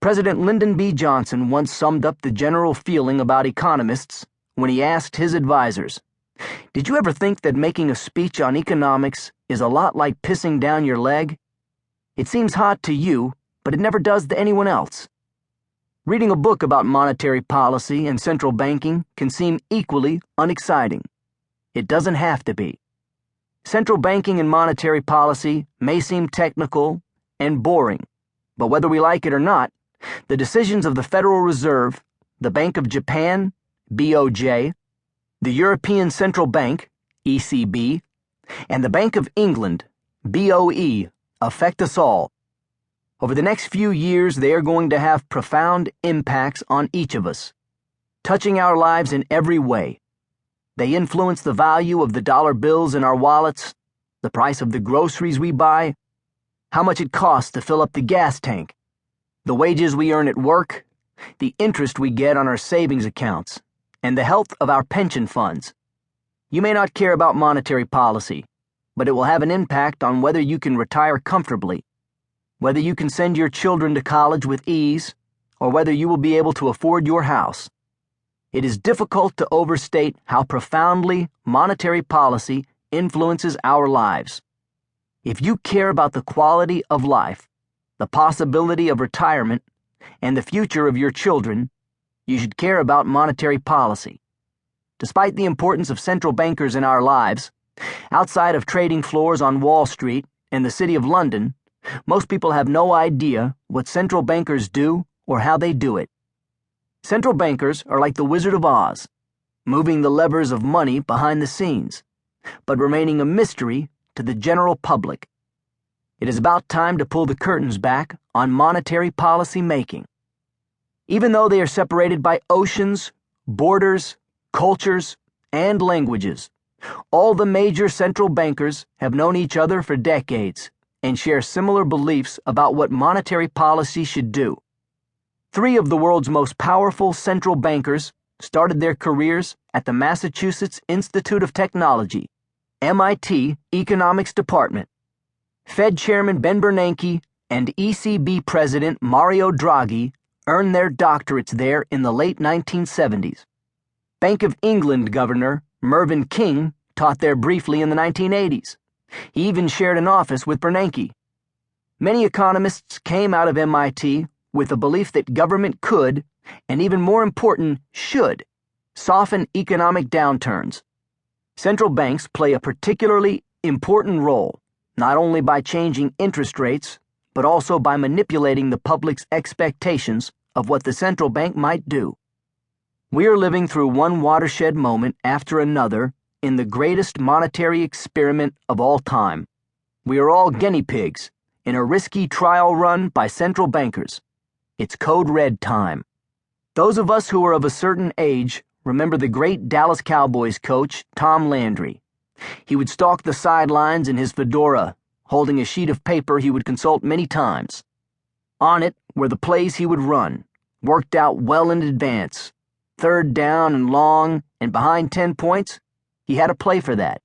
President Lyndon B. Johnson once summed up the general feeling about economists when he asked his advisors, "Did you ever think that making a speech on economics is a lot like pissing down your leg? It seems hot to you, but it never does to anyone else." Reading a book about monetary policy and central banking can seem equally unexciting. It doesn't have to be. Central banking and monetary policy may seem technical and boring, but whether we like it or not, the decisions of the Federal Reserve, the Bank of Japan, BOJ, the European Central Bank, ECB, and the Bank of England, BOE, affect us all. Over the next few years, they are going to have profound impacts on each of us, touching our lives in every way. They influence the value of the dollar bills in our wallets, the price of the groceries we buy, how much it costs to fill up the gas tank, the wages we earn at work, the interest we get on our savings accounts, and the health of our pension funds. You may not care about monetary policy, but it will have an impact on whether you can retire comfortably, whether you can send your children to college with ease, or whether you will be able to afford your house. It is difficult to overstate how profoundly monetary policy influences our lives. If you care about the quality of life, the possibility of retirement, and the future of your children, you should care about monetary policy. Despite the importance of central bankers in our lives, outside of trading floors on Wall Street and the City of London, most people have no idea what central bankers do or how they do it. Central bankers are like the Wizard of Oz, moving the levers of money behind the scenes, but remaining a mystery to the general public. It is about time to pull the curtains back on monetary policy making. Even though they are separated by oceans, borders, cultures, and languages, all the major central bankers have known each other for decades and share similar beliefs about what monetary policy should do. 3 of the world's most powerful central bankers started their careers at the Massachusetts Institute of Technology, MIT Economics Department. Fed Chairman Ben Bernanke and ECB President Mario Draghi earned their doctorates there in the late 1970s. Bank of England Governor Mervyn King taught there briefly in the 1980s. He even shared an office with Bernanke. Many economists came out of MIT with the belief that government could, and even more important, should, soften economic downturns. Central banks play a particularly important role, not only by changing interest rates, but also by manipulating the public's expectations of what the central bank might do. We are living through one watershed moment after another in the greatest monetary experiment of all time. We are all guinea pigs in a risky trial run by central bankers. It's code red time. Those of us who are of a certain age remember the great Dallas Cowboys coach, Tom Landry. He would stalk the sidelines in his fedora, holding a sheet of paper he would consult many times. On it were the plays he would run, worked out well in advance. 3rd down and long, and behind 10 points, he had a play for that.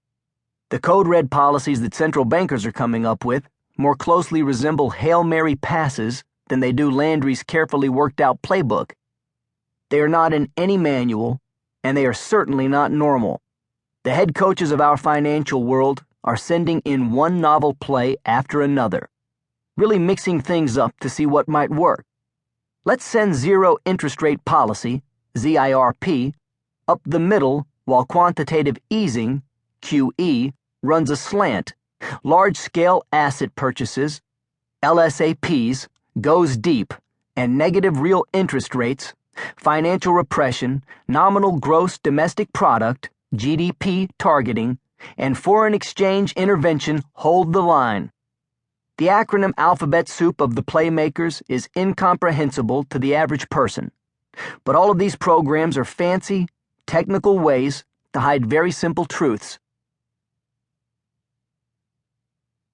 The code red policies that central bankers are coming up with more closely resemble Hail Mary passes than they do Landry's carefully worked out playbook. They are not in any manual, and they are certainly not normal. The head coaches of our financial world are sending in one novel play after another, really mixing things up to see what might work. Let's send zero interest rate policy, ZIRP, up the middle while quantitative easing, QE, runs a slant, large-scale asset purchases, LSAPs, goes deep, and negative real interest rates, financial repression, nominal gross domestic product, GDP targeting, and foreign exchange intervention hold the line. The acronym alphabet soup of the playmakers is incomprehensible to the average person, but all of these programs are fancy, technical ways to hide very simple truths.